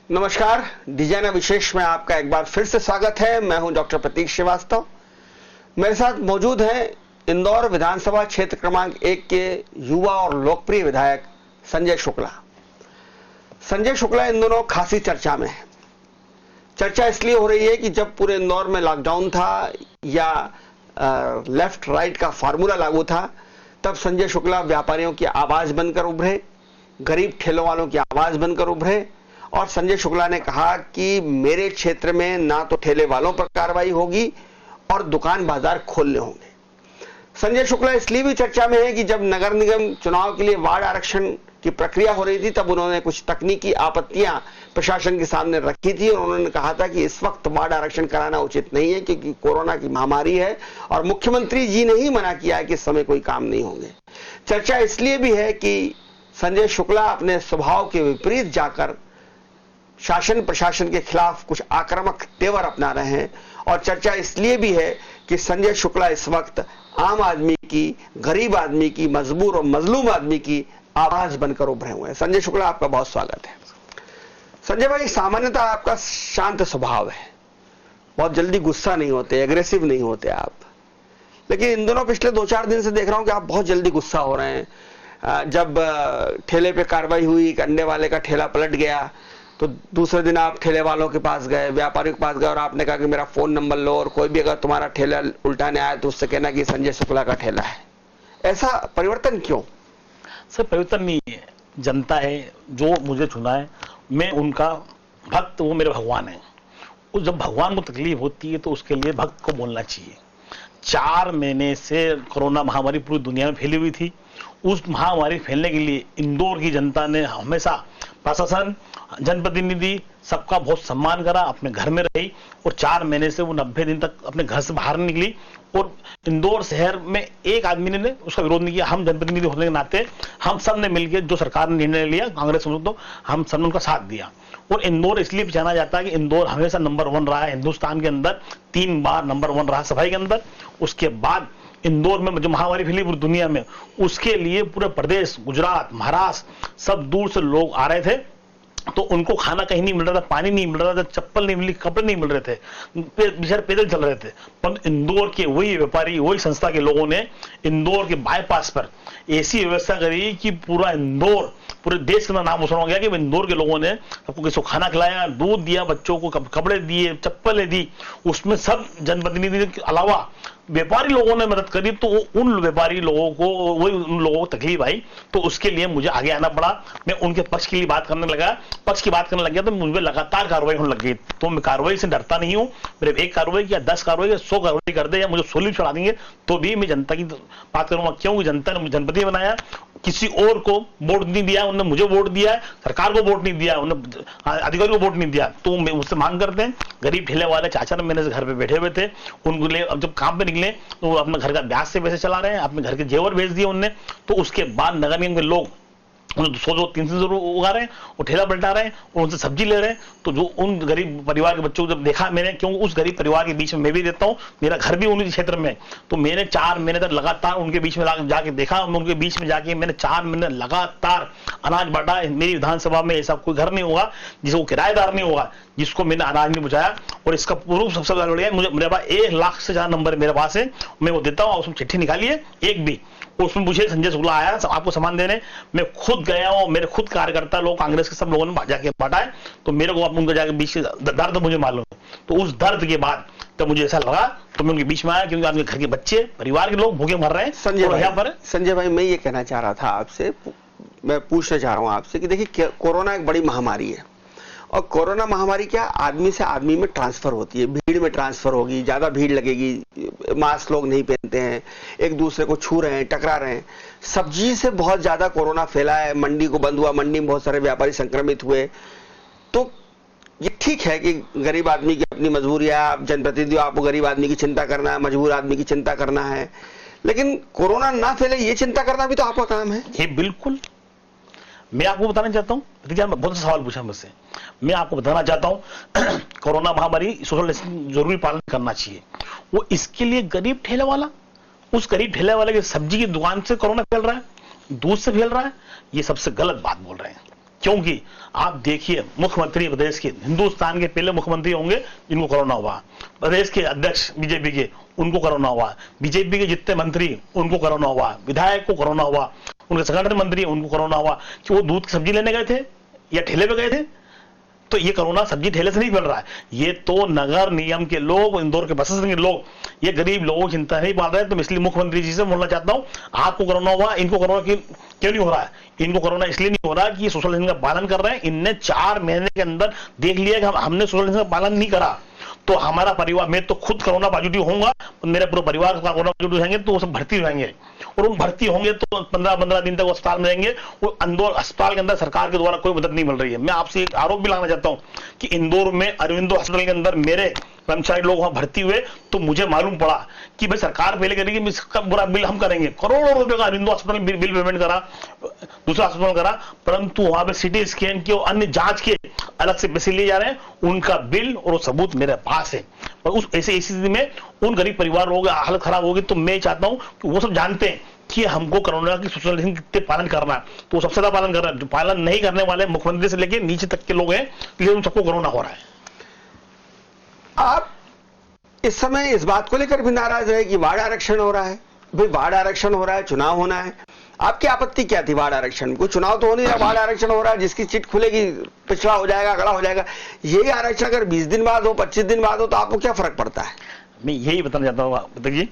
नमस्कार, डिजाइनर विशेष में आपका एक बार फिर से स्वागत है। मैं हूं डॉक्टर प्रतीक श्रीवास्तव। मेरे साथ मौजूद हैं इंदौर विधानसभा क्षेत्र क्रमांक 1 के युवा और लोकप्रिय विधायक संजय शुक्ला। संजय शुक्ला इन दोनों खासी चर्चा में है। चर्चा इसलिए हो रही है कि जब पूरे इंदौर में लॉकडाउन था या लेफ्ट राइट का फार्मूला लागू था, तब संजय शुक्ला व्यापारियों की आवाज बनकर उभरे, गरीब ठेलों वालों की आवाज बनकर उभरे और संजय शुक्ला ने कहा कि मेरे क्षेत्र में ना तो ठेले वालों पर कार्रवाई होगी और दुकान बाजार खोलने होंगे। संजय शुक्ला इसलिए भी चर्चा में है कि जब नगर निगम चुनाव के लिए वार्ड आरक्षण की प्रक्रिया हो रही थी, तब उन्होंने कुछ तकनीकी आपत्तियां प्रशासन के सामने रखी थी और उन्होंने कहा था कि इस वक्त वार्ड आरक्षण कराना उचित नहीं है क्योंकि कोरोना की महामारी है और मुख्यमंत्री जी ने ही मना किया है कि इस समय कोई काम नहीं होंगे। चर्चा इसलिए भी है कि संजय शुक्ला अपने स्वभाव के विपरीत जाकर शासन प्रशासन के खिलाफ कुछ आक्रामक तेवर अपना रहे हैं और चर्चा इसलिए भी है कि संजय शुक्ला इस वक्त आम आदमी की, गरीब आदमी की, मजबूर और मजलूम आदमी की आवाज बनकर उभरे हुए हैं। संजय शुक्ला, आपका बहुत स्वागत है। संजय भाई, सामान्यतः आपका शांत स्वभाव है, बहुत जल्दी गुस्सा नहीं होते, एग्रेसिव नहीं होते आप, लेकिन इन दोनों पिछले 2-4 दिन से देख रहा हूं कि आप बहुत जल्दी गुस्सा हो रहे हैं। जब ठेले पे कार्रवाई हुई, अंडे वाले का ठेला पलट गया, तो दूसरे दिन आप ठेले वालों के पास गए, व्यापारियों के पास गए और आपने कहा कि मेरा फोन नंबर लो और कोई भी अगर तुम्हारा ठेला उल्टाने आया तो उससे कहना कि संजय शुक्ला का ठेला है। ऐसा परिवर्तन क्यों? सर, परिवर्तन नहीं है, जनता है जो मुझे चुना है, मैं उनका भक्त, वो मेरे भगवान है। जब भगवान को तकलीफ होती है तो उसके लिए भक्त को बोलना चाहिए। 4 महीने से कोरोना महामारी पूरी दुनिया में फैली हुई थी। उस महामारी फैलने के लिए इंदौर की जनता ने हमेशा प्रशासन, जनप्रतिनिधि सबका बहुत सम्मान करा, अपने घर में रही और 4 महीने से वो 90 दिन तक अपने घर से बाहर नहीं निकली और इंदौर शहर में एक आदमी ने उसका विरोध नहीं किया। हम जनप्रतिनिधि होने के नाते हम सब ने मिलकर जो सरकार ने निर्णय लिया, कांग्रेस तो हम सब ने उनका साथ दिया। और इंदौर इसलिए जाना जाता है कि इंदौर हमेशा नंबर 1 रहा है हिंदुस्तान के अंदर, 3 बार नंबर 1 रहा सफाई के अंदर। उसके बाद इंदौर में जो महामारी फैली पूरी दुनिया में, उसके लिए पूरे प्रदेश, गुजरात, महाराष्ट्र सब दूर से लोग आ रहे थे, तो उनको खाना कहीं नहीं मिल रहा था, पानी नहीं मिल रहा था, चप्पल नहीं मिली, कपड़े नहीं मिल रहे थे, बेचारे पैदल चल रहे थे। पर इंदौर के वही व्यापारी, वही संस्था के लोगों ने इंदौर के बाईपास पर ऐसी व्यवस्था करी कि पूरा इंदौर पूरे देश का नाम रोशन हो गया कि इंदौर के लोगों ने सबको किसी को खाना खिलाया, दूध दिया, बच्चों को कपड़े दिए, चप्पलें दी। उसमें सब जनप्रतिनिधि के अलावा व्यापारी लोगों ने मदद करी, तो उन व्यापारी लोगों को, वही उन लोगों को तकलीफ आई, तो उसके लिए मुझे आगे आना पड़ा। मैं उनके पक्ष के लिए बात करने लगा, पक्ष की बात करने लग गया तो मुझे लगातार कार्रवाई होने लग गई। तो मैं कार्रवाई से डरता नहीं हूं। मेरे एक कार्रवाई या 10 कार्रवाई या 100 कार्रवाई कर दे या मुझे सोली चढ़ा देंगे तो भी मैं जनता की बात करूंगा, क्योंकि जनता ने मुझे जनप्रतिनिधि बनाया, किसी और को वोट नहीं दिया, उन्होंने मुझे वोट दिया है, सरकार को वोट नहीं दिया, उन्होंने अधिकारी को वोट नहीं दिया। तो मुझसे मांग करते हैं, गरीब ठेले वाले चाचा ने मैंने से घर पे बैठे हुए थे, उनको लिए अब जब काम पे निकले तो अपने घर का ब्याज से पैसे चला रहे हैं, अपने घर के जेवर भेज दिए उनने। तो उसके बाद नगर निगम के लोग 100-300 उगा रहे हैं और ठेला पलटा रहे हैं और उनसे सब्जी ले रहे हैं। तो जो उन गरीब परिवार के बच्चों को जब देखा मैंने, क्योंकि उस गरीब परिवार के बीच में मैं भी रहता हूं, मेरा घर भी उन्हीं क्षेत्र में, तो मैंने 4 महीने तक लगातार उनके बीच में जाके देखा। उनके बीच में जाके मैंने 4 महीने लगातार अनाज बांटा। मेरी विधानसभा में ऐसा कोई घर नहीं होगा जिसको किराएदार नहीं होगा जिसको मैंने अनाज नहीं पहुंचाया। और इसका प्रूफ सबसे ज्यादा बढ़िया, मुझे मेरे पास 1 लाख से ज्यादा नंबर मेरे पास है, मैं वो देता हूँ। उसमें चिट्ठी निकाली है एक भी, उसमें मुझे संजय शुक्ला आया आपको सामान देने, मैं खुद गया हूं, मेरे खुद कार्यकर्ता लोग, कांग्रेस के सब लोगों ने जाके बांटा है। तो मेरे को उनके जाके बीच दर्द मुझे मालूम है। तो उस दर्द के बाद तब मुझे ऐसा लगा तो मैं उनके बीच में आया, क्योंकि आपके घर के बच्चे, परिवार के लोग भूखे मर रहे हैं। संजय भाई, मैं ये कहना चाह रहा था आपसे, मैं पूछना चाह रहा हूं आपसे कि देखिए, कोरोना एक बड़ी महामारी है और कोरोना महामारी क्या आदमी से आदमी में ट्रांसफर होती है, भीड़ में ट्रांसफर होगी, ज्यादा भीड़ लगेगी, मास्क लोग नहीं पहनते हैं, एक दूसरे को छू रहे हैं, टकरा रहे हैं। सब्जी से बहुत ज्यादा कोरोना फैला है, मंडी को बंद हुआ, मंडी में बहुत सारे व्यापारी संक्रमित हुए। तो ये ठीक है कि गरीब आदमी की अपनी मजबूरी है, आप जनप्रतिनिधि, आपको गरीब आदमी की चिंता करना है, मजबूर आदमी की चिंता करना है, लेकिन कोरोना ना फैले ये चिंता करना भी तो आपका काम है। ये बिल्कुल, मैं आपको बताना चाहता हूं, बहुत सा सवाल पूछा मुझसे, मैं आपको बताना चाहता हूं कोरोना महामारी सोशल डिस्टेंसिंग जरूरी पालन करना चाहिए। वो इसके लिए गरीब ठेले वाला, उस गरीब ठेले वाले की सब्जी की दुकान से कोरोना फैल रहा है, दूध से फैल रहा है, ये सबसे गलत बात बोल रहे हैं। क्योंकि आप देखिए, मुख्यमंत्री प्रदेश के, हिंदुस्तान के पहले मुख्यमंत्री होंगे जिनको कोरोना हुआ, प्रदेश के अध्यक्ष बीजेपी के, उनको कोरोना हुआ, बीजेपी के जितने मंत्री उनको कोरोना हुआ, विधायक को कोरोना हुआ, उनके संगठन मंत्री उनको कोरोना हुआ कि वो दूध की सब्जी लेने गए थे या ठेले पे गए थे। तो ये कोरोना सब्जी ठेले से नहीं मिल रहा है, ये तो नगर निगम के लोग, इंदौर के बस स्टैंड के लोग, ये गरीब लोगों की चिंता नहीं पाल रहे। तो इसलिए मुख्यमंत्री जी से बोलना चाहता हूं, आपको कोरोना हुआ, इनको कोरोना क्यों नहीं हो रहा है? इनको कोरोना इसलिए नहीं हो रहा कि ये सोशल डिस्टेंसिंग का पालन कर रहे हैं। इनने 4 महीने के अंदर देख लिया कि हमने सोशल डिस्टेंसिंग का पालन नहीं करा, तो हमारा परिवार, मैं तो खुद कोरोना पॉजिटिव होऊंगा, मेरे पूरे परिवार का कोरोना पॉजिटिव रहेंगे, तो वो सब भर्ती रहेंगे, और उन भर्ती होंगे तो 15-15 दिन तक अस्पताल में रहेंगे। वो इंदौर अस्पताल के अंदर सरकार के द्वारा कोई मदद नहीं मिल रही है। मैं आपसे एक आरोप भी लगाना चाहता हूं कि इंदौर में अरविंदो अस्पताल के अंदर मेरे कर्मचारी लोग वहां भर्ती हुए तो मुझे मालूम पड़ा कि भाई सरकार पहले करेगी, इसका पूरा बिल हम करेंगे। करोड़ों रुपए का अरविंदो अस्पताल बिल पेमेंट करा, दूसरा अस्पताल करा, परंतु वहां पे सिटी स्कैन के और अन्य जांच के अलग से पैसे लिए जा रहे हैं। उनका बिल और सबूत मेरे पास है। और उस ऐसी स्थिति में उन गरीब परिवार लोगों की हालत खराब होगी। तो मैं चाहता हूं कि वो सब जानते हैं कि हमको कोरोना की सोशल डिस्टेंसिंग कितने पालन करना है, तो वो सबसे ज्यादा पालन कर रहे हैं। जो पालन नहीं करने वाले मुख्यमंत्री से लेकर नीचे तक के लोग हैं, इसलिए उन सबको कोरोना हो रहा है। आप इस समय इस बात को लेकर भी नाराज रहे कि वार्ड आरक्षण हो रहा है। भाई वार्ड आरक्षण हो रहा है, चुनाव होना है, आपकी आपत्ति क्या थी वार्ड आरक्षण? कोई चुनाव तो हो नहीं रहा, वार्ड आरक्षण हो रहा है, जिसकी चिट खुलेगी पिछड़ा हो जाएगा, अगला हो जाएगा। यही आरक्षण अगर 20 दिन बाद हो, 25 दिन बाद हो, तो आपको क्या फर्क पड़ता है? मैं यही बताना चाहता हूँ जी,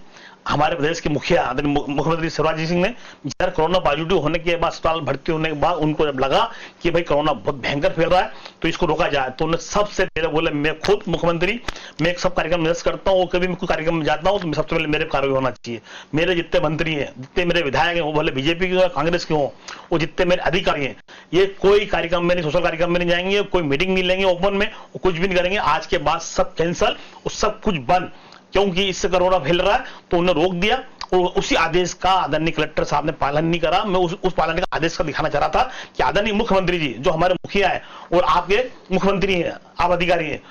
हमारे प्रदेश के मुख्यमंत्री शिवराज सिंह ने जब कोरोना पॉजिटिव होने के बाद, अस्पताल भर्ती होने के बाद उनको जब लगा कि भाई कोरोना बहुत भयंकर फैल रहा है तो इसको रोका जाए, तो उन्होंने सबसे पहले बोले, मैं खुद मुख्यमंत्री, मैं एक सब कार्यक्रम निरस्त करता हूँ, कभी मैं कोई कार्यक्रम में जाता हूँ तो सबसे पहले मेरे कार्रवाई होना चाहिए। मेरे जितने मंत्री हैं, जितने मेरे विधायक हैं, वो भले बीजेपी के कांग्रेस के हों, वो जितने मेरे अधिकारी हैं, ये कोई कार्यक्रम में नहीं, सोशल कार्यक्रम में नहीं जाएंगे, कोई मीटिंग नहीं लेंगे ओपन में, कुछ भी नहीं करेंगे। आज के बाद सब कैंसल और सब कुछ बंद, क्योंकि इससे कोरोना फैल रहा है। तो उन्होंने रोक दिया और उसी आदेश का आदरणीय कलेक्टर साहब ने पालन नहीं करा। मैं उस पालन का आदेश का दिखाना चाह रहा था कि आदरणीय मुख्यमंत्री जी, जो हमारे मुखिया है और आपके मुख्यमंत्री हैं, आप अधिकारी हैं,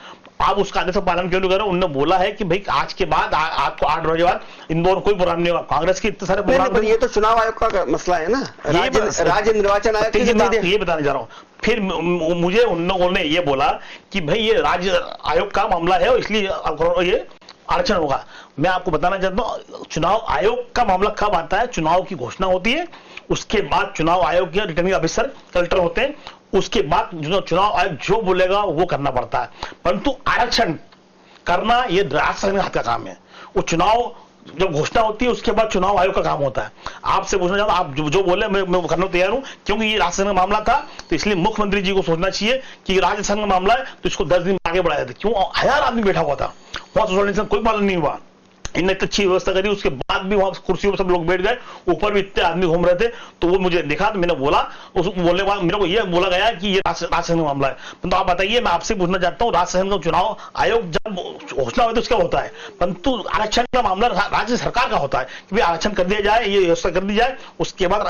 आप उसका आदेश का पालन क्यों नहीं कर रहे? उन्होंने बोला है कि भाई आज के बाद, आपको 8 बजे बाद इंदौर कोई प्रोग्राम नहीं होगा। कांग्रेस के इतने सारे प्रोग्राम, ये तो चुनाव आयोग का मसला है ना, राज्य निर्वाचन आयोग। ये बताने जा रहा हूं। फिर मुझे उन्होंने ये बोला कि भाई ये राज्य आयोग का मामला है और इसलिए ये आरक्षण होगा। मैं आपको बताना चाहता हूं, चुनाव आयोग का मामला कब आता है? चुनाव की घोषणा होती है, उसके बाद चुनाव आयोग के रिटर्निंग ऑफिसर कलेक्टर होते हैं, उसके बाद चुनाव आयोग जो बोलेगा वो करना पड़ता है। परंतु आरक्षण करना ये राज्य सरकार के हाथ का काम है। वो चुनाव जब घोषणा होती है उसके बाद चुनाव आयोग का काम होता है। आपसे पूछना चाहता हूं, आप जो बोले मैं वो करने को तैयार हूं, क्योंकि ये राज्य सरकार का मामला था, तो इसलिए मुख्यमंत्री जी को सोचना चाहिए कि राज्य सरकार का मामला है तो इसको 10 दिन आगे बढ़ाया था। क्यों? 1000 आदमी बैठा हुआ था वहां, सोशल डिस्टेंस कोई पालन नहीं हुआ। इनने तो अच्छी व्यवस्था करी, उसके बाद भी वहां कुर्सियों पर सब लोग बैठ गए, ऊपर भी इतने आदमी घूम रहे थे। तो वो मुझे दिखा, तो मैंने बोला, उस बोलने के बाद मेरे को ये बोला गया कि ये राजस्थान का मामला है। तो आप बताइए, मैं आपसे पूछना चाहता हूँ, राजस्थान का चुनाव आयोग जब घोषणा होती है तो उसका होता है, परंतु आरक्षण का मामला राज्य सरकार का होता है कि आरक्षण कर दिया जाए, ये व्यवस्था कर दी जाए। उसके बाद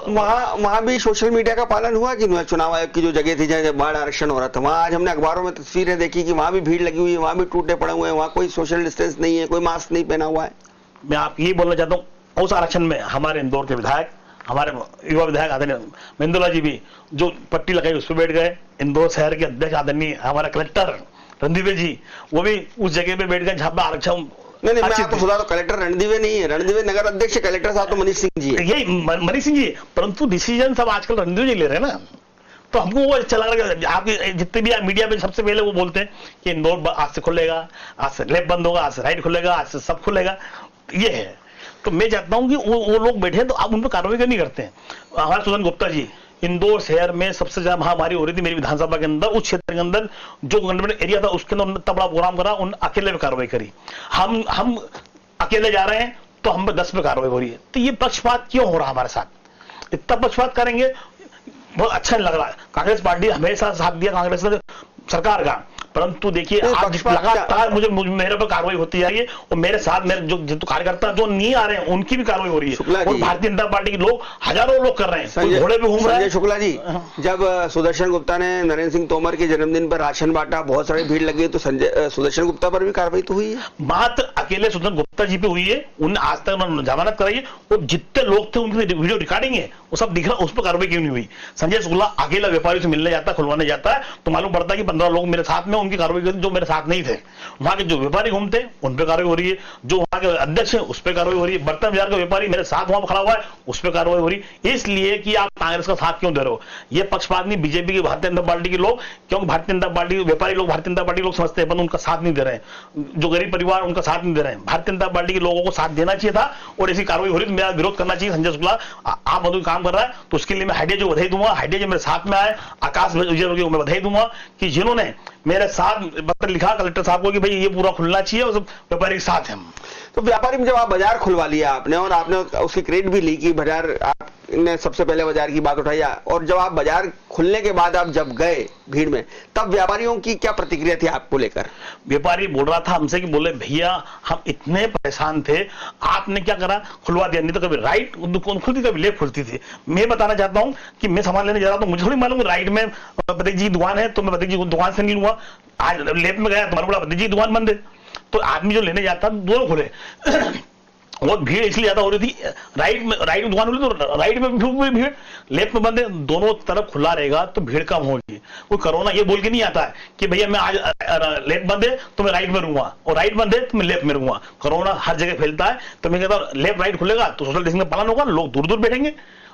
वहां भी सोशल मीडिया का पालन हुआ कि चुनाव आयोग की जो जगह थी जहां बाढ़ आरक्षण हो रहा था, वहां आज हमने अखबारों में तस्वीरें देखी कि वहां भी भीड़ लगी हुई है, वहां भी टूटे पड़े हुए हैं, वहां कोई सोशल डिस्टेंस नहीं है, कोई मास्क नहीं पहना हुआ है। मैं आप ये बोलना चाहता हूं, उस आरक्षण में हमारे इंदौर के विधायक, हमारे युवा विधायक आदरणीय महेंद्रलाल जी भी जो पट्टी लगाई उस पर बैठ गए। इंदौर शहर के अध्यक्ष आदरणीय हमारा कलेक्टर रणदीवे जी, वो भी उस जगह पे बैठ गए जहां पर आरक्षण। नहीं, मैं आपको सुधा, तो कलेक्टर रणदीवे नहीं है, रणदीवे नगर अध्यक्ष, कलेक्टर साहब तो मनीष सिंह जी है। यही मनीष सिंह जी, परंतु डिसीजन सब आजकल रणदीवे जी ले रहे हैं ना, तो हमको वो अच्छा लग रहा है। आपके जितने भी मीडिया पे सबसे पहले वो बोलते हैं कि इंदौर आज से खुलेगा, आज से लेफ्ट बंद होगा, आज से राइट खुलेगा, आज से सब खुलेगा, ये है। तो मैं चाहता हूं कि वो लोग बैठे तो आप उन पर कार्रवाई क्यों नहीं करते हैं? हमारे सुदन गुप्ता जी, इंदौर शहर में सबसे ज्यादा महामारी हो रही थी मेरी विधानसभा के अंदर, उस क्षेत्र के अंदर जो कंटेनमेंट एरिया था उसके अंदर इतना बड़ा प्रोग्राम करा, उन अकेले में कार्रवाई करी। हम अकेले जा रहे हैं तो हम पर 10 पे कार्रवाई हो रही है। तो ये पक्षपात क्यों हो रहा है हमारे साथ? इतना पक्षपात करेंगे बहुत अच्छा नहीं लग रहा है। कांग्रेस पार्टी हमेशा साथ दिया कांग्रेस ने सरकार का, परंतु देखिए आज लगातार मेरे पर कार्रवाई होती जा रही है और मेरे साथ मेरे जो कार्यकर्ता जो नहीं आ रहे हैं उनकी भी कार्रवाई हो रही है, और भारतीय जनता पार्टी के लोग हजारों लोग कर रहे हैं, घोड़े पे घूम रहे हैं। शुक्ला जी, जब सुदर्शन गुप्ता ने नरेंद्र सिंह तोमर के जन्मदिन पर राशन बांटा, बहुत सारी भीड़ लगी, तो सुदर्शन गुप्ता पर भी कार्रवाई तो हुई है? मात्र अकेले सुदर्शन गुप्ता जी पे हुई है, उन्हें आज तक जमानत कराई है, और जितने लोग थे उनकी वीडियो रिकॉर्डिंग है, वो सब दिख रहा, उस पर कार्रवाई क्यों नहीं हुई? संजय शुक्ला अकेला व्यापारी से मिलने जाता है, खुलवाने जाता है, तो मालूम पड़ता है कि 15 लोग मेरे साथ में, उनकी कार्रवाई करती जो मेरे साथ नहीं थे। वहां के जो व्यापारी घूमते उन पर कार्रवाई हो रही है, जो वहां के अध्यक्ष है उस पर कार्रवाई हो रही है, बर्तन बाजार का व्यापारी मेरे साथ वहां खड़ा हुआ है उस पर कार्रवाई हो रही है। इसलिए कि आप कांग्रेस का साथ क्यों दे रहे हो? ये पक्षपात नहीं, बीजेपी की, भारतीय जनता पार्टी के लोग, क्योंकि भारतीय जनता पार्टी व्यापारी लोग भारतीय जनता पार्टी लोग समझते हैं, उनका साथ नहीं दे रहे हैं, जो गरीब परिवार उनका साथ नहीं दे रहे हैं। भारतीय जनता पार्टी के लोगों को साथ देना चाहिए था और ऐसी कार्रवाई हो रही तो मेरा विरोध करना चाहिए। संजय शुक्ला आप मधु काम कर रहा है तो उसके लिए मैं हाइडे जो बधाई दूंगा, हाइडे जो मेरे साथ में आए, आकाश विजय मैं बधाई दूंगा कि जिन्होंने मेरे साथ पत्र लिखा कलेक्टर साहब को कि भाई ये पूरा खुलना चाहिए और सब व्यापारी के साथ हैं। तो व्यापारी में जब आप बाजार खुलवा लिया आपने और आपने उसकी क्रेडिट भी ली कि बाजार, आपने सबसे पहले बाजार की बात उठाई, और जब आप बाजार खुलने के बाद आप जब गए भीड़ में, तब व्यापारियों की क्या प्रतिक्रिया थी आपको लेकर? व्यापारी बोल रहा था हमसे कि बोले भैया हम इतने परेशान थे, आपने क्या करा, खुलवा दिया, नहीं तो कभी राइट दुकान खुलती कभी लेफ्ट खुलती थी। मैं बताना चाहता हूं कि मैं सामान लेने जा रहा था, मुझे थोड़ी मालूम राइट में पति जी की दुकान है तो मैं पति जी की दुकान से नहीं लूंगा, आज लेफ्ट में गया तुम्हारा बोला पति जी की दुकान बंद है, तो आदमी जो लेने जाता दोनों खुले। और भीड़ इसलिए ज्यादा हो रही थी, राइट में दुकान खुली तो राइट में भीड़, लेफ्ट में बंद है, दोनों तरफ खुला रहेगा तो भीड़ कम होगी। कोई कोरोना ये बोल के नहीं आता है कि भैया मैं आज लेफ्ट बंद है तो मैं राइट में रहूंगा और राइट बंद है तो मैं लेफ्ट में रहूंगा। कोरोना हर जगह फैलता है, तो मैं कहता हूं लेफ्ट राइट खुलेगा तो सोशल डिस्टेंसिंग का पालन होगा, लोग दूर दूर बैठेंगे।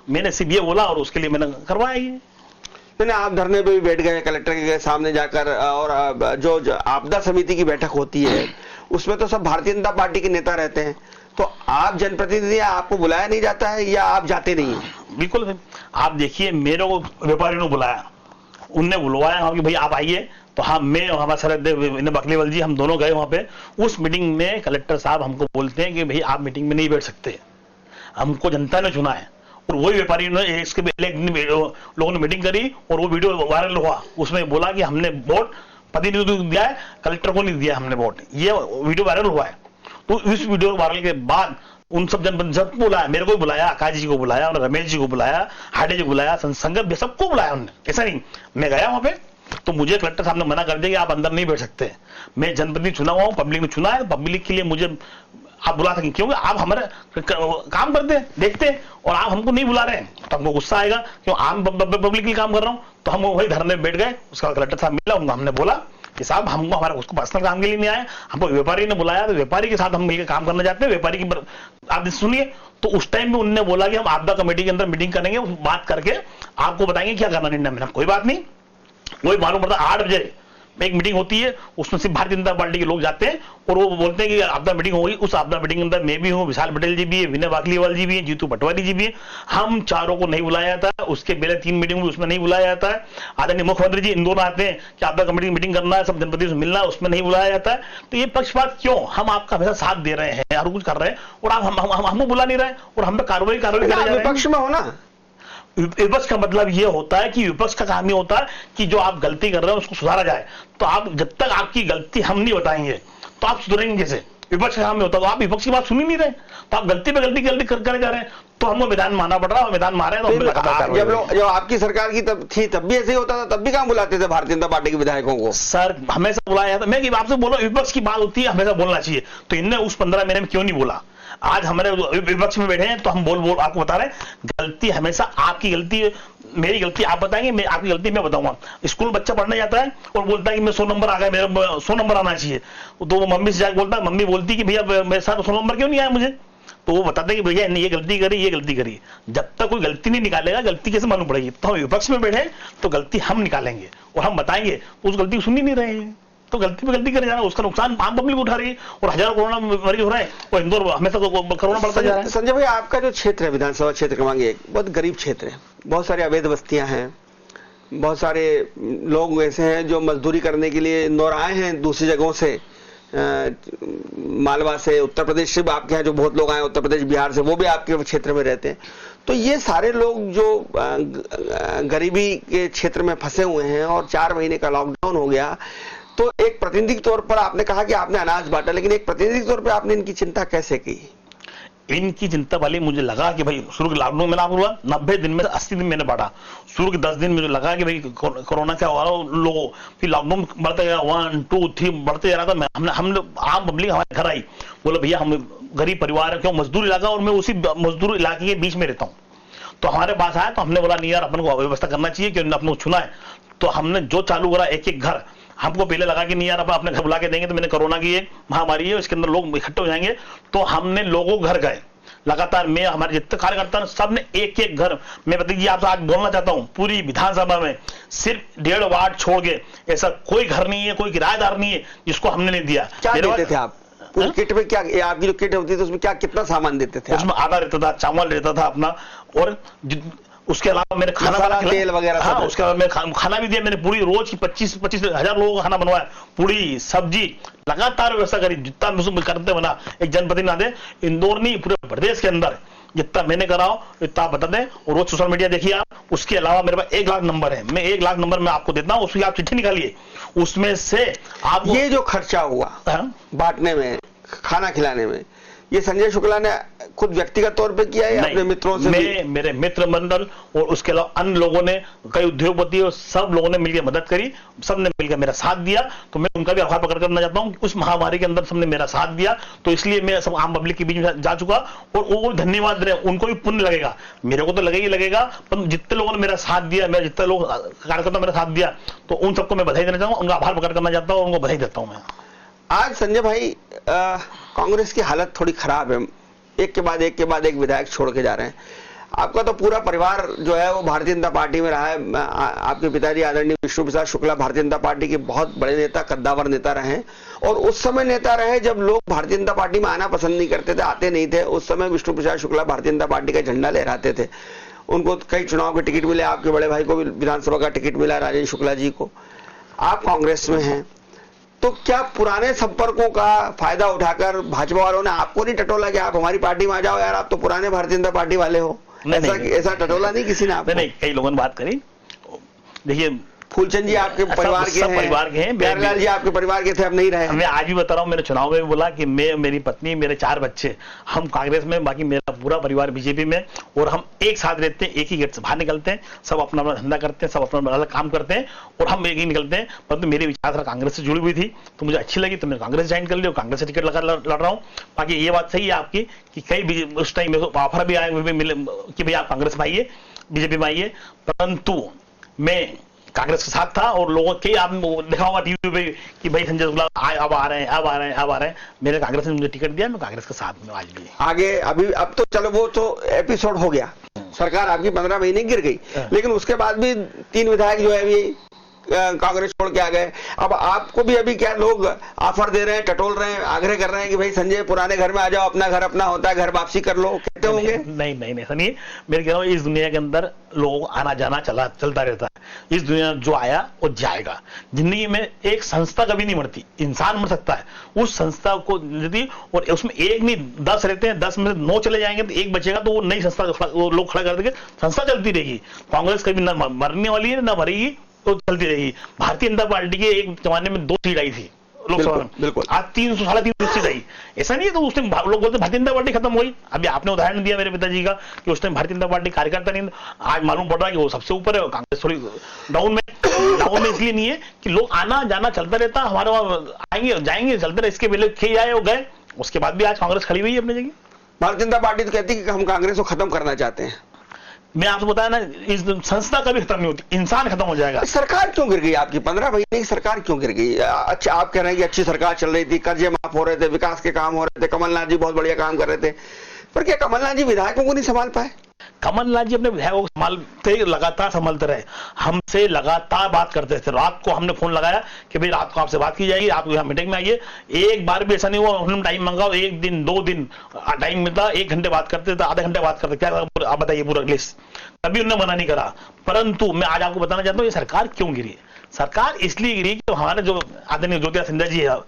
मैंने सिर्फ ये बोला और उसके लिए मैंने करवाया ये। नहीं, आप धरने पे भी बैठ गए कलेक्टर के सामने जाकर, और जो आपदा समिति की बैठक होती है उसमें तो सब भारतीय जनता पार्टी के नेता रहते हैं, तो आप जनप्रतिनिधि, आपको बुलाया नहीं जाता है या आप जाते नहीं हैं? बिल्कुल, आप देखिए मेरे को व्यापारी ने बुलाया, उनने बुलवाया कि भाई आप आइए, तो हम, मैं और हमारे सर विनय बकलीवाल जी, हम दोनों गए वहां पे। उस मीटिंग में कलेक्टर साहब हमको बोलते हैं कि भाई आप मीटिंग में नहीं बैठ सकते, हमको जनता ने चुना है। और वही व्यापारी ने इसके लोगों ने मीटिंग करी और वो वीडियो वायरल हुआ, उसमें बोला कि हमने वोट प्रतिनिधि को दिया है, कलेक्टर को नहीं दिया हमने वोट, ये वीडियो वायरल हुआ है। तो इस वीडियो वायरल के बाद उन सब सबको बुलाया, मेरे को बुलाया, आकाश जी को बुलाया, रमेश जी को बुलाया, हाडे जी को बुलाया, संगत सबको बुलाया उन्होंने। ऐसा नहीं, मैं गया वहां पे तो मुझे कलेक्टर साहब ने मना कर दिया कि आप अंदर नहीं बैठ सकते। मैं जनप्रतिनिधि चुना हुआ हूं, पब्लिक ने चुना है, पब्लिक के लिए मुझे आप बुला सकें, क्योंकि आप हमारे काम करते हैं, देखते हैं, और आप हमको नहीं बुला रहे हैं तो हमको गुस्सा आएगा, क्यों आम पब्लिक के लिए काम कर रहा हूं। तो हम वही धरने में बैठ गए। उसका कलेक्टर साहब मिला, हमने बोला कि साहब हमको हमारा उसको पर्सनल काम के लिए नहीं आया, हमको व्यापारी ने बुलाया, तो व्यापारी के साथ हम मिलकर काम करना चाहते हैं, व्यापारी की आप सुनिए। तो उस टाइम में उन्होंने बोला कि हम आपदा कमेटी के अंदर मीटिंग करेंगे, बात करके आपको बताएंगे क्या करना निर्णय में। कोई बात नहीं, वही मालूम पड़ता 8 बजे एक मीटिंग होती है, उसमें सिर्फ भारतीय जनता पार्टी के लोग जाते हैं और वो बोलते हैं कि आपदा मीटिंग होगी। उस आपदा मीटिंग के अंदर मैं भी हूं, विशाल पटेल जी भी है, विनय बाकलीवाल जी भी है, जीतू पटवारी जी भी है। हम चारों को नहीं बुलाया जाता, उसके पहले 3 मीटिंग हुई उसमें नहीं बुलाया जाता है। आदरणीय मुख्यमंत्री जी इंदौर आते हैं कि आपदा कमेटी की मीटिंग करना है, सब जनप्रतिनिधि से मिलना है, उसमें नहीं बुलाया जाता है। तो ये पक्षपात क्यों? हम आपका हमेशा साथ दे रहे हैं, हर कुछ कर रहे हैं, और आप हमको बुला नहीं रहे और हम पे कार्रवाई कर रहे हैं। विपक्ष में हो ना, विपक्ष का मतलब यह होता है कि विपक्ष का काम ये होता है कि जो आप गलती कर रहे हैं उसको सुधारा जाए। तो आप जब तक आपकी गलती हम नहीं बताएंगे तो आप सुधरेंगे कैसे? विपक्ष का काम ये होता है, तो आप विपक्ष की बात सुन ही नहीं रहे, तो आप गलती पे गलती करे जा रहे हैं, तो हमको मैदान मारना पड़ रहा है, मैदान मारे तो जब आपकी सरकार की तब भी ऐसे ही होता था, तब भी कहां बुलाते थे भारतीय जनता पार्टी के विधायकों को? सर हमेशा बुलाया था। मैं आपसे बोला विपक्ष की बात होती है, हमेशा बोलना चाहिए, तो इनने उस 15 महीने में क्यों नहीं बोला? आज हमारे विपक्ष में बैठे हैं तो हम बोल आपको बता रहे हैं, गलती हमेशा आपकी गलती, मेरी गलती आप बताएंगे, मैं आपकी गलती मैं बताऊंगा। स्कूल बच्चा पढ़ने जाता है और बोलता है कि मैं 100 नंबर आ गया, मेरा 100 नंबर आना चाहिए, तो वो मम्मी से जाकर बोलता है, मम्मी बोलती कि भैया मेरे साथ 100 नंबर क्यों नहीं आया मुझे? तो वो बताते हैं कि भैया ये गलती करी, ये गलती करी। जब तक कोई गलती नहीं निकालेगा, गलती कैसे मालूम पड़ेगी? तो हम विपक्ष में बैठे तो गलती हम निकालेंगे और हम बताएंगे, उस गलती को सुन ही नहीं रहे हैं, तो गलती पे गलती करे जा रहा है, उसका नुकसान आम पब्लिक उठा रही है और हजारों कोरोना मरीज हो रहे हैं और इंदौर हमेशा कोरोना बढ़ता जा रहा है। संजय भाई, आपका जो क्षेत्र है विधानसभा क्षेत्र क्रमांक 1 बहुत गरीब क्षेत्र है, बहुत सारी अवैध बस्तियां हैं, बहुत सारे लोग ऐसे हैं जो मजदूरी करने के लिए इंदौर आए हैं दूसरी जगहों से, मालवा से, उत्तर प्रदेश से आपके यहाँ जो बहुत लोग आए, उत्तर प्रदेश बिहार से, वो भी आपके क्षेत्र में रहते हैं। तो ये सारे लोग जो गरीबी के क्षेत्र में फंसे हुए हैं और 4 महीने का लॉकडाउन हो गया, तो एक प्रतिनिधि के तौर पर आपने कहा कि आपने अनाज बांटा, लेकिन एक प्रतिनिधि के तौर पर आपने इनकी चिंता कैसे की? इनकी चिंता वाली मुझे लगा कि भाई शुरू के लॉकडाउन में आपको 90 दिन में 80 दिन मैंने बांटा। शुरू के 10 दिन मुझे लगा कि भाई कोरोना क्या हो रहा है लोगों, फिर लॉकडाउन बढ़ते गया, 1 2 3 बढ़ते जा रहा था। हम आम पब्लिक हमारे घर आई, बोले भैया हम गरीब परिवार है, क्यों मजदूर इलाका और मैं उसी मजदूर इलाके के बीच में रहता हूँ, तो हमारे पास आया, तो हमने बोला नहीं यार, अपन को व्यवस्था करना चाहिए कि अपन को चुना है। तो हमने जो चालू करा, एक एक घर, हमको पहले लगा कि नहीं यार अपन अपने घर बुला के देंगे, तो मैंने कोरोना की एक महामारी है, इसके अंदर लोग इकट्ठे हो जाएंगे, तो हमने लोगों घर गए लगातार। मैं, हमारे जितने कार्यकर्ता हैं, सब ने एक एक घर, मैं बताइए जी आपसे आज बोलना चाहता हूं, पूरी विधानसभा में सिर्फ 1.5 वार्ड छोड़ के ऐसा कोई घर नहीं है, कोई किराएदार नहीं है जिसको हमने नहीं दिया। क्या देते थे आप पूरी किट में? क्या आपकी जो किट होती थी उसमें क्या कितना सामान देते थे? उसमें आटा रहता था, चावल रहता था अपना, और उसके अलावा मैंने खाना, तेल वगैरह, हाँ, उसके अलावा मैंने खाना भी दिया। मैंने पूरी रोज की 25 हजार लोगों का खाना बनवाया, पूरी सब्जी लगातार व्यवस्था करी, जितना मुझे करते बना। एक जनप्रतिनिधि नाते इंदौर नहीं, पूरे प्रदेश के अंदर जितना मैंने कराओ इतना बता दें। और रोज सोशल मीडिया देखिए आप। उसके अलावा मेरे पास 1 लाख नंबर है, मैं 1 लाख नंबर में आपको देता हूँ, उसकी आप चिट्ठी निकालिए, उसमें से आप ये जो खर्चा हुआ बांटने में, खाना खिलाने में, ये संजय शुक्ला ने खुद व्यक्तिगत तौर पे किया है या अपने मित्रों से? मेरे मित्र मंडल और उसके अलावा अन्य लोगों ने, कई उद्योगपति और सब लोगों ने मिलकर मदद करी, सबने मिलकर मेरा साथ दिया। तो मैं उनका भी आभार प्रकट करना चाहता हूं। उस महामारी के अंदर सबने मेरा साथ दिया, तो इसलिए मैं सब आम पब्लिक के बीच में जा चुका, और वो धन्यवाद रहे, उनको भी पुण्य लगेगा, मेरे को तो लगेगा, पर जितने लोगों ने मेरा साथ दिया, मेरा जितने लोग कार्यकर्ता मेरा साथ दिया, तो उन सबको मैं बधाई देना चाहूंगा, उनका आभार प्रकट करना चाहता हूँ, उनको बधाई देता हूं मैं। आज संजय भाई, कांग्रेस की हालत थोड़ी खराब है, एक के बाद एक विधायक छोड़ के जा रहे हैं। आपका तो पूरा परिवार जो है वो भारतीय जनता पार्टी में रहा है। आपके पिताजी आदरणीय विष्णु प्रसाद शुक्ला भारतीय जनता पार्टी के बहुत बड़े नेता, कद्दावर नेता रहे हैं, और उस समय नेता रहे जब लोग भारतीय जनता पार्टी में आना पसंद नहीं करते थे, आते नहीं थे। उस समय विष्णु प्रसाद शुक्ला भारतीय जनता पार्टी का झंडा लहराते थे। उनको कई चुनाव के टिकट मिले, आपके बड़े भाई को भी विधानसभा का टिकट मिला, राजेंद्र शुक्ला जी को। आप कांग्रेस में हैं, तो क्या पुराने संपर्कों का फायदा उठाकर भाजपा वालों ने आपको नहीं टटोला कि आप हमारी पार्टी में आ जाओ यार, आप तो पुराने भारतीय जनता पार्टी वाले हो? ऐसा टटोला नहीं किसी ने आपको? नहीं, कई लोगों ने बात करी। देखिए, फूलचंद जी आपके परिवार के हैं, प्यारेलाल जी आपके परिवार के थे, अब नहीं रहे। मैं आज भी बता रहा हूँ, मैंने चुनाव में भी बोला कि मैं, मेरी पत्नी, मेरे 4 बच्चे, हम कांग्रेस में, बाकी मेरा पूरा परिवार बीजेपी में, और हम एक साथ रहते हैं, एक ही गेट से बाहर निकलते हैं, सब अपना अपना धंधा करते हैं, सब अपना अलग काम करते हैं, और हम एक ही निकलते हैं। परंतु मेरी विचारधारा कांग्रेस से जुड़ी हुई थी, तो मुझे अच्छी लगी, तो मैंने कांग्रेस ज्वाइन कर लिया, कांग्रेस से टिकट लड़ रहा हूँ। बाकी ये बात सही है आपकी कि कई उस टाइम ऑफर भी आए हुए मिले कि भाई आप कांग्रेस में आइए, बीजेपी में आइए, परंतु मैं कांग्रेस के साथ था। और लोगों के आप देखा होगा टीवी पे कि भाई संजय शुक्ला अब आ रहे हैं, मैंने कांग्रेस ने मुझे टिकट दिया, मैं कांग्रेस के साथ में आज भी आगे। अभी अब तो चलो वो तो एपिसोड हो गया, सरकार आपकी 15 महीने गिर गई, लेकिन उसके बाद भी 3 विधायक जो है अभी कांग्रेस छोड़ के आ गए। अब आपको भी अभी क्या लोग ऑफर दे रहे हैं, टटोल रहे हैं, आग्रह कर रहे हैं कि भाई संजय पुराने घर में आ जाओ, अपना घर अपना होता है, घर वापसी कर लो, कहते होंगे? नहीं, ऐसा नहीं है। मैं कह रहा हूँ इस दुनिया के अंदर लोगों आना जाना चलता रहता है। इस दुनिया में जो आया वो जाएगा। जिंदगी में एक संस्था कभी नहीं मरती, इंसान मर सकता है, उस संस्था को यदि, और उसमें एक नहीं 10 रहते हैं, 10 में से 9 चले जाएंगे तो एक बचेगा, तो वो नई संस्था वो लोग खड़ा कर देंगे, संस्था चलती रहेगी। कांग्रेस कभी ना मरने वाली है ना मरेगी, तो चलती रहेगी। भारतीय जनता पार्टी के एक जमाने में 2 सीट आई थी लोकसभा में, बिल्कुल, आज 300 साढ़े 300 सीट आई। ऐसा नहीं है, तो उस टाइम लोग बोलते भारतीय जनता पार्टी खत्म हुई। अभी आपने उदाहरण दिया मेरे पिताजी का कि उस टाइम भारतीय जनता पार्टी कार्यकर्ता नहीं, आज मालूम पड़ रहा है कि वो सबसे ऊपर है, कांग्रेस थोड़ी डाउन में इसलिए नहीं है कि लोग आना जाना चलता रहता, हमारे वहां आएंगे जाएंगे चलते रहे, इसके पहले खे आए वो गए, उसके बाद भी आज कांग्रेस खड़ी हुई है अपनी जगह। भारतीय जनता पार्टी तो कहती है कि हम कांग्रेस को खत्म करना चाहते हैं। मैं आपको बताया ना, इस संस्था कभी खत्म नहीं होती, इंसान खत्म हो जाएगा। सरकार क्यों गिर गई आपकी? 15 महीने की सरकार क्यों गिर गई? अच्छा, आप कह रहे हैं कि अच्छी सरकार चल रही थी, कर्जे माफ हो रहे थे, विकास के काम हो रहे थे, कमलनाथ जी बहुत बढ़िया काम कर रहे थे, पर क्या कमलनाथ जी विधायकों को नहीं संभाल पाए? कमलनाथ जी अपने विधायकों को संभालते, लगातार संभालते रहे, हमसे लगातार बात करते थे। रात को हमने फोन लगाया कि भाई रात को आपसे बात की जाएगी, आप यहाँ मीटिंग में आइए। एक बार भी ऐसा नहीं हुआ हमने टाइम मांगा, 1 दिन 2 दिन टाइम मिलता, 1 घंटे बात करते थे, आधे घंटे बात करते, क्या आप बताइए पूरा लिस्ट, कभी उन्होंने मना नहीं करा। परंतु मैं आज आपको बताना चाहता हूँ ये सरकार क्यों गिरी। सरकार इसलिए गिरी कि हमारे जो आदरणीय ज्योतिरादित्य सिंधिया जी है,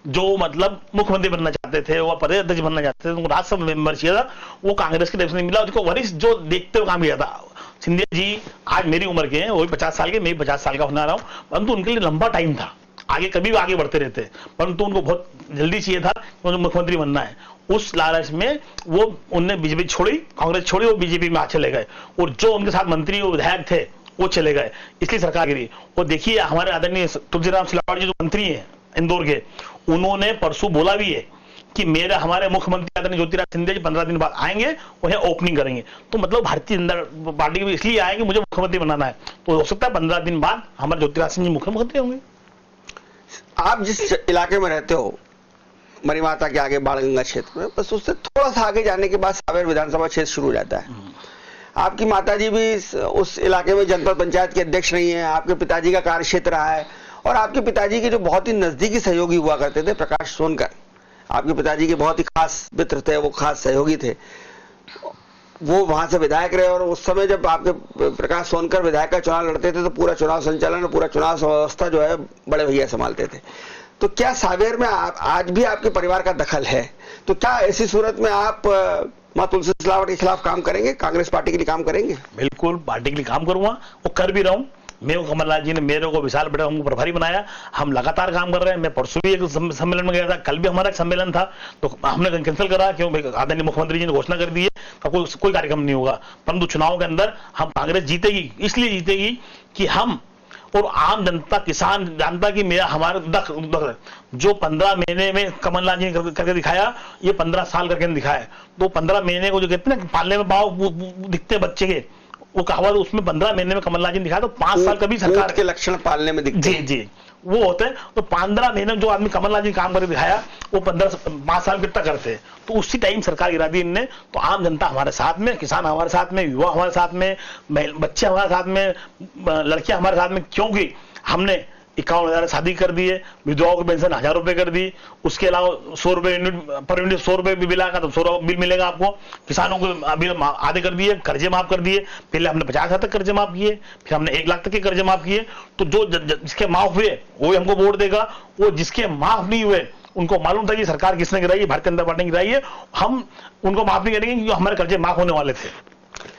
जो मतलब मुख्यमंत्री बनना चाहते थे, वो प्रदेश अध्यक्ष बनना चाहते थे, उनको राज्यसभा मेंबर चाहिए था, वो कांग्रेस की तरफ से नहीं मिला, उसको वरिष्ठ जो देखते हुए काम किया था। सिंधिया जी आज मेरी उम्र के हैं, वो भी 50 साल के, मैं भी 50 साल का होने आ रहा हूँ, परंतु उनके लिए लंबा टाइम था, आगे कभी भी आगे बढ़ते रहते, परंतु उनको बहुत जल्दी चाहिए था, उनको मुख्यमंत्री बनना है। उस लालच में वो उनने बीजेपी छोड़ी, कांग्रेस छोड़ी, वो बीजेपी में चले गए, और जो उनके साथ मंत्री और विधायक थे वो चले गए, इसलिए सरकार गिरी। और देखिए हमारे आदरणीय तुलसीराम सिलावट जी जो मंत्री हैं इंदौर के, उन्होंने परसों बोला भी है कि मेरे हमारे मुख्यमंत्री आदरणीय ज्योतिरादित्य सिंधिया जी 15 दिन बाद आएंगे, उन्हें ओपनिंग करेंगे। तो मतलब भारतीय जनता पार्टी भी इसलिए आएंगे मुझे मुख्यमंत्री बनाना है, तो हो सकता है 15 दिन बाद हमारे ज्योतिरादित्य सिंह जी मुख्यमंत्री होंगे। आप जिस इलाके में रहते हो, मरी माता के आगे बाणगंगा क्षेत्र में, बस उससे थोड़ा सा आगे जाने के बाद सावेर विधानसभा क्षेत्र शुरू हो जाता है। आपकी माताजी भी उस इलाके में जनपद पंचायत के अध्यक्ष रही हैं, आपके पिताजी का कार्य क्षेत्र रहा है, और आपके पिताजी के जो बहुत ही नजदीकी सहयोगी हुआ करते थे प्रकाश सोनकर, आपके पिताजी के बहुत ही खास मित्र थे, वो खास सहयोगी थे, वो वहां से विधायक रहे। और उस समय जब आपके प्रकाश सोनकर विधायक का चुनाव लड़ते थे तो पूरा चुनाव संचालन और पूरा चुनाव व्यवस्था जो है बड़े भैया संभालते थे। तो क्या सावेर में आज भी आपके परिवार का दखल है? तो क्या ऐसी सूरत में आप मां तुलसी सिलावट के खिलाफ काम करेंगे, कांग्रेस पार्टी के लिए काम करेंगे? बिल्कुल पार्टी के लिए काम करूंगा, वो कर भी रहा हूं। मैं कमलनाथ जी ने मेरे को विशाल बड़े हमको प्रभारी बनाया, हम लगातार काम कर रहे हैं। मैं परसों भी एक सम्मेलन में गया था, कल भी हमारा एक सम्मेलन था, तो हमने कैंसिल करा क्यों, आदरणीय मुख्यमंत्री जी ने घोषणा कर दी है तो कोई कार्यक्रम नहीं होगा। परंतु चुनाव के अंदर हम कांग्रेस जीतेगी, इसलिए जीतेगी कि हम और आम जनता, किसान जानता कि मेरा हमारा जो 15 महीने में कमलनाथ जी ने करके दिखाया, ये 15 साल करके दिखाया। तो 15 महीने को जो कहते हैं ना पालने में पाव दिखते बच्चे के, वो कहावत उसमें 15 महीने में कमलनाथ जी ने दिखाया। तो 5 साल कभी सरकार के लक्षण पालने में दिखते जी जी वो होते हैं। तो 15 महीने में जो आदमी कमलनाथ जी काम करके दिखाया, वो 5 साल कितना करते हैं। तो उसी टाइम सरकार गिरा दी इनने। तो आम जनता हमारे साथ में, किसान हमारे साथ में, युवा हमारे साथ में, बच्चे हमारे साथ में, लड़कियां हमारे साथ में, क्योंकि हमने 51,000 शादी कर दी है, विधवाओं की पेंशन 1,000 रुपए कर दी, उसके अलावा 100 रुपए पर यूनिट 100 रुपए भी मिला, तो 100 बिल मिलेगा आपको। किसानों को अभी आधे कर दिए, कर्जे माफ कर दिए। पहले हमने 50,000 तक कर्जे माफ किए, फिर हमने 1 लाख तक के कर्जे माफ किए। तो जो जिसके माफ हुए वो हमको वोट देगा, वो जिसके माफ नहीं हुए उनको मालूम था कि सरकार किसने गिराई है, भारतीय जनता पार्टी ने गिराई है, हम उनको माफ नहीं करेंगे क्योंकि हमारे कर्जे माफ होने वाले थे।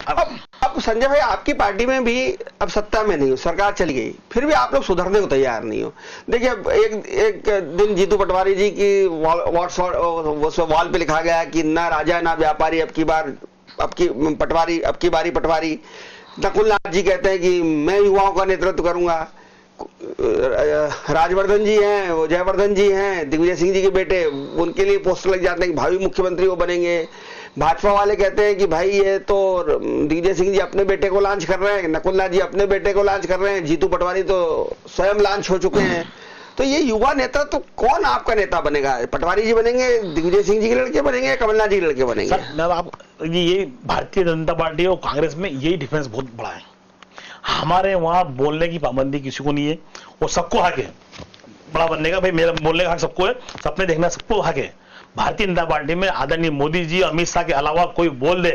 अब संजय भाई, आपकी पार्टी में भी अब सत्ता में नहीं हो, सरकार चली गई, फिर भी आप लोग सुधरने को तैयार नहीं हो। देखिए, एक दिन जीतू पटवारी जी की वॉल पे लिखा गया कि ना राजा ना व्यापारी, अब की बारी पटवारी। नकुल नाथ जी कहते हैं कि मैं युवाओं का नेतृत्व करूंगा। राजवर्धन जी हैं, वो जयवर्धन जी हैं, दिग्विजय सिंह जी के बेटे, उनके लिए पोस्टर लग जाते हैं कि भावी मुख्यमंत्री वो बनेंगे। भाजपा वाले कहते हैं कि भाई ये तो दिग्विजय सिंह जी अपने बेटे को लॉन्च कर रहे हैं, नकुलनाथ जी अपने बेटे को लॉन्च कर रहे हैं, जीतू पटवारी तो स्वयं लॉन्च हो चुके हैं। तो ये युवा नेता, तो कौन आपका नेता बनेगा? पटवारी जी बनेंगे, दिग्विजय सिंह जी के लड़के बनेंगे, कमलनाथ जी के लड़के बनेंगे? सर, मैं आप ये भारतीय जनता पार्टी और कांग्रेस में यही डिफरेंस बहुत बड़ा है। हमारे वहां बोलने की पाबंदी किसी को नहीं है, वो सबको हक है बड़ा बनने का। भाई मेरा बोलने का हक सबको है, सपने देखना सबको हक है। भारतीय जनता पार्टी में आदरणीय मोदी जी, अमित शाह के अलावा कोई बोल दे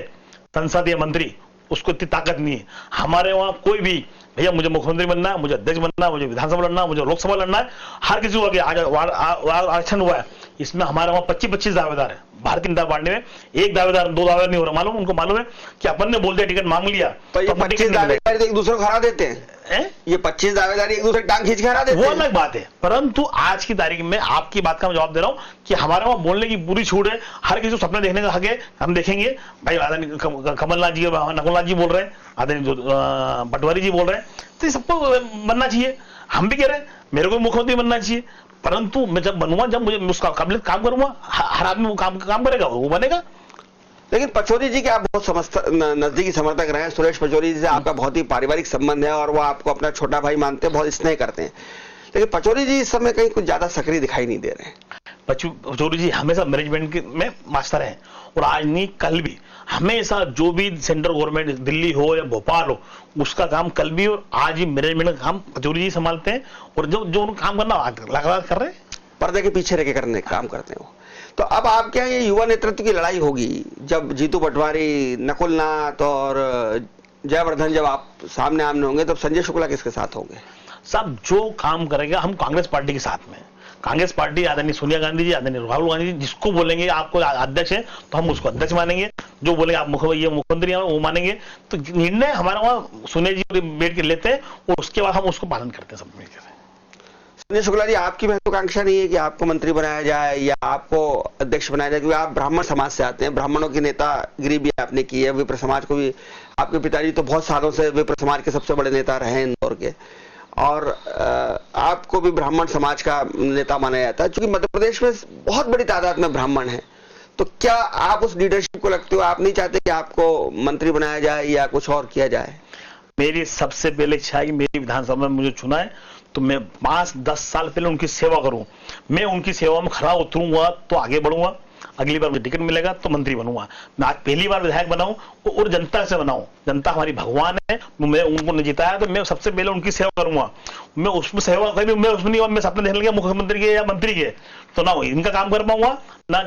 संसदीय मंत्री, उसको इतनी ताकत नहीं है। हमारे वहां कोई भी भैया मुझे मुख्यमंत्री बनना है, मुझे अध्यक्ष बनना है, मुझे विधानसभा लड़ना है, मुझे लोकसभा लड़ना है, हर किसी को आगे आरक्षण हुआ है। इसमें हमारे वहां 25-25 दावेदार है। भारतीय जनता पार्टी में एक दावेदार, 2 दावेदार नहीं हो रहा। मालूम उनको मालूम है कि अपन ने बोल दिया टिकट मांग लिया, तो ये 25 दावेदार एक दूसरे को हरा देते हैं। ये 25 दावेदारी एक दूसरे टांग खींच के हरा देते हैं, वो अलग बात है। परंतु आज की तारीख में आपकी बात का मैं जवाब दे रहा हूं कि हमारे वहां बोलने की पूरी छूट है, हर किसी को सपने देखने का हक है। हम देखेंगे भाई, कमलनाथ जी, नकुलनाथ जी बोल रहे हैं, आदरणीय पटवारी जी बोल रहे हैं, तो सबको बनना चाहिए। हम भी कह रहे हैं मेरे को मुख्यमंत्री बनना चाहिए, परंतु मैं जब बनूंगा, जब मुझे उसका काबिलियत काम करूंगा, हर आदमी वो काम करेगा, वो बनेगा। लेकिन पचौरी जी के आप बहुत नजदीकी समर्थक रहे हैं। सुरेश पचौरी जी से आपका बहुत ही पारिवारिक संबंध है और वो आपको अपना छोटा भाई मानते हैं, बहुत स्नेह करते हैं। लेकिन पचौरी जी इस समय कहीं कुछ ज्यादा सक्रिय दिखाई नहीं दे रहे हैं। पचौरी जी हमेशा मैनेजमेंट में मास्टर हैं, और आज नहीं कल भी हमेशा जो भी सेंट्रल गवर्नमेंट दिल्ली हो या भोपाल हो, उसका काम कल भी और आज ही मैनेजमेंट का काम पचौरी जी संभालते हैं। और जो उनको काम करना लगातार कर रहे हैं, पर्दे के पीछे रह के करने का काम करते हैं वो। तो अब आपके यहाँ ये युवा नेतृत्व की लड़ाई होगी, जब जीतू पटवारी, नकुलनाथ और जयवर्धन जब आप सामने आमने होंगे, तब संजय शुक्ला किसके साथ होंगे? सब जो काम करेगा हम कांग्रेस पार्टी के साथ में। कांग्रेस पार्टी आदरणीय सोनिया गांधी जी, आदरणीय राहुल गांधी जी, जिसको बोलेंगे आपको अध्यक्ष है तो हम उसको अध्यक्ष मानेंगे, जो बोलेंगे आप मुख्यमंत्री हैं वो मानेंगे। तो निर्णय हमारा वहां सोनिया जी बैठ के लेते हैं और उसके बाद हम उसको पालन करते हैं सब मिलकर। संजय शुक्ला जी, आपकी महत्वाकांक्षा नहीं है कि आपको मंत्री बनाया जाए या आपको अध्यक्ष बनाया जाए, क्योंकि आप ब्राह्मण समाज से आते हैं, ब्राह्मणों की नेतागिरी भी आपने की है, विप्र समाज को भी, आपके पिताजी तो बहुत सालों से विप्र समाज के सबसे बड़े नेता रहे हैं इंदौर के, और आपको भी ब्राह्मण समाज का नेता माना जाता है, क्योंकि मध्य प्रदेश में बहुत बड़ी तादाद में ब्राह्मण हैं। तो क्या आप उस लीडरशिप को लगते हो, आप नहीं चाहते कि आपको मंत्री बनाया जाए या कुछ और किया जाए? मेरी सबसे पहले इच्छा है कि मेरी विधानसभा में मुझे चुना है तो मैं 5-10 साल पहले उनकी सेवा करूं। मैं उनकी सेवा में खरा उतरूंगा तो आगे बढ़ूंगा, अगली बार मुझे टिकट मिलेगा तो मंत्री बनूंगा। मैं आज पहली बार विधायक बनाऊं और जनता से बनाऊं। जनता हमारी भगवान है, मैं उनको नहीं जिताया तो मैं सबसे पहले उनकी सेवा करूंगा। मैं उसमें सेवा कभी मैं उसमें नहीं, मैं सपने देख लिया मुख्यमंत्री के या मंत्री के, तो ना इनका काम कर पाऊंगा ना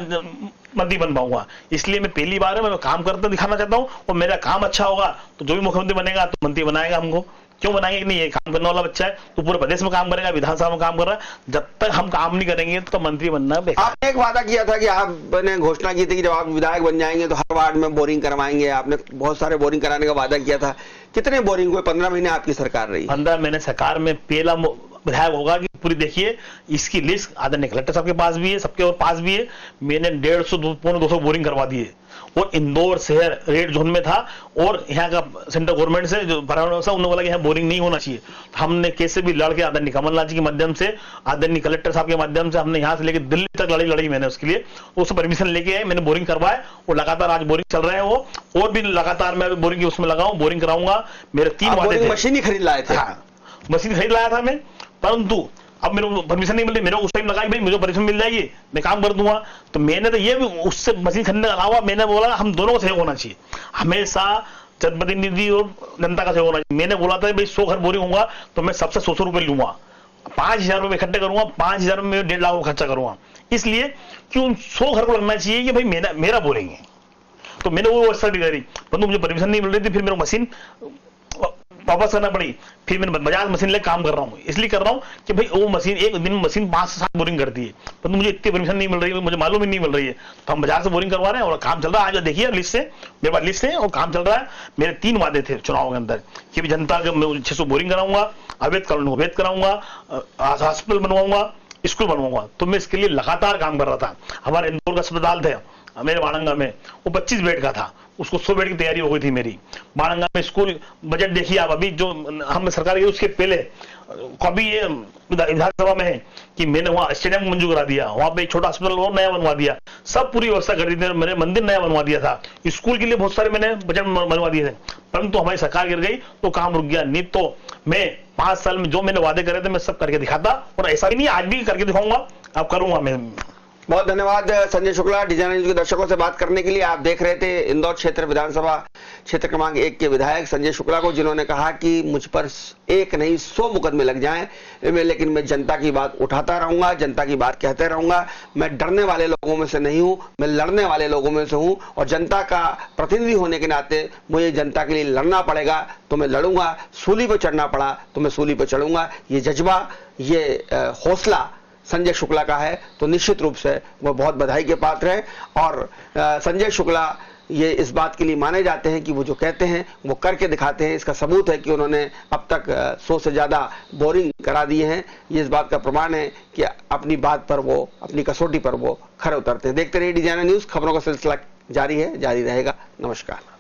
मंत्री बन पाऊंगा। इसलिए मैं पहली बार है, मैं काम करते दिखाना चाहता हूँ और मेरा काम अच्छा होगा तो जो भी मुख्यमंत्री बनेगा तो मंत्री बनाएगा हमको। क्यों बनाएंगे कि नहीं, ये काम करने वाला बच्चा है तो पूरे प्रदेश में काम करेगा, विधानसभा में काम कर रहा है। जब तक हम काम नहीं करेंगे तो मंत्री बनना बेकार। आपने एक वादा किया था कि आपने घोषणा की थी कि जब आप विधायक बन जाएंगे तो हर वार्ड में बोरिंग करवाएंगे। आपने बहुत सारे बोरिंग कराने का वादा किया था। कितने बोरिंग हुए? 15 महीने आपकी सरकार रही। 15 महीने सरकार में पहला विधायक होगा कि पूरी देखिए इसकी लिस्ट आदरणीय कलेक्टर साहब के पास भी है, सबके और पास भी है। मैंने 150-200 बोरिंग करवा दिए और इंदौर शहर रेड जोन में था और यहाँ का सेंट्रल गवर्नमेंट से जो पर्यावरण से उन्होंने बोला कि यहाँ बोरिंग नहीं होना चाहिए। तो हमने कैसे भी लड़के आदरणीय कमलनाथ जी के माध्यम से, आदरणीय कलेक्टर साहब के माध्यम से हमने यहाँ से लेकर दिल्ली तक लड़ी मैंने उसके लिए। उससे परमिशन लेके आए, मैंने बोरिंग करवाए और लगातार आज बोरिंग चल रहे हैं वो, और भी लगातार मैं बोरिंग उसमें लगाऊं, बोरिंग कराऊंगा। मेरे 3 वादे थे। मशीन ही खरीद लाए थे? हाँ, मशीन खरीद लाया था मैं, परंतु अब मेरे को परमिशन नहीं मिल रही। मेरे को उस टाइम लगा कि भाई मुझे परमिशन मिल जाएगी, मैं काम कर दूंगा। तो मैंने तो ये भी उससे मशीन खरीदने के अलावा मैंने बोला हम दोनों को सहयोग होना चाहिए, हमेशा जनप्रतिनिधि और जनता का सहयोग होना चाहिए। मैंने बोला था भाई 100 घर बोरिंग होगा तो मैं सबसे 100 रुपए लूंगा, 5,000 रुपए इकट्ठे करूंगा, 5,000 में 1.5 लाख खर्चा करूंगा। इसलिए कि उन 100 घर को लगना चाहिए कि भाई मेरा बोरिंग है। तो मैंने वो व्यवस्था भी करी, परंतु मुझे परमिशन नहीं मिल रही थी। फिर मेरे मशीन वापस करना पड़ी। फिर मैं बजाज मशीन लेकर काम कर रहा हूँ। इसलिए कर रहा हूँ कि भाई वो मशीन एक दिन में मशीन 5 से 7 बोरिंग करती है, परंतु मुझे इतनी परमिशन नहीं मिल रही है, मुझे मालूम ही नहीं मिल रही है। तो हम बाजार से बोरिंग करवा रहे हैं और काम चल रहा है। आज देखिए लिस्ट से, मेरे पास लिस्ट है और काम चल रहा है। मेरे 3 वादे थे चुनाव के अंदर कि जनता के मैं 600 बोरिंग कराऊंगा, अवैध कानून अवैध कराऊंगा, हॉस्पिटल बनवाऊंगा, स्कूल बनवाऊंगा। तो मैं इसके लिए लगातार काम कर रहा था। हमारे इंदौर का अस्पताल था मेरे बाणंगा में, वो 25 बेड का था, उसको 100 बेड की तैयारी हो गई थी मेरी। बाणंगा में स्कूल बजट देखिए आप, अभी जो हम सरकार की उसके पहले कभी ये विधानसभा में है कि मैंने वहां स्टेडियम मंजूर करा दिया, वहां पे एक छोटा अस्पताल और नया बनवा दिया, सब पूरी व्यवस्था कर दी थी। मैंने मंदिर नया बनवा दिया था, स्कूल के लिए बहुत सारे मैंने बजट बनवा दिए थे, परंतु हमारी सरकार गिर गई तो काम रुक गया। नहीं तो मैं 5 साल में जो मैंने वादे करे थे मैं सब करके दिखाता, और ऐसा भी नहीं आज भी करके दिखाऊंगा, अब करूंगा मैं। बहुत धन्यवाद संजय शुक्ला, डिजाइन न्यूज के दर्शकों से बात करने के लिए। आप देख रहे थे इंदौर क्षेत्र विधानसभा क्षेत्र क्रमांक 1 के विधायक संजय शुक्ला को, जिन्होंने कहा कि मुझ पर 1 नहीं 100 मुकदमे लग जाएं, लेकिन मैं जनता की बात उठाता रहूंगा, जनता की बात कहते रहूंगा। मैं डरने वाले लोगों में से नहीं हूं, मैं लड़ने वाले लोगों में से हूं, और जनता का प्रतिनिधि होने के नाते मुझे जनता के लिए लड़ना पड़ेगा तो मैं लड़ूंगा, सूली पर चढ़ना पड़ा तो मैं सूली पर चढ़ूंगा। ये जज्बा, ये हौसला संजय शुक्ला का है, तो निश्चित रूप से वो बहुत बधाई के पात्र हैं। और संजय शुक्ला ये इस बात के लिए माने जाते हैं कि वो जो कहते हैं वो करके दिखाते हैं। इसका सबूत है कि उन्होंने अब तक 100 से ज्यादा बोरिंग करा दिए हैं। ये इस बात का प्रमाण है कि अपनी बात पर वो, अपनी कसौटी पर वो खरे उतरते हैं। देखते रहिए डिजाइनर न्यूज, खबरों का सिलसिला जारी है, जारी रहेगा। नमस्कार।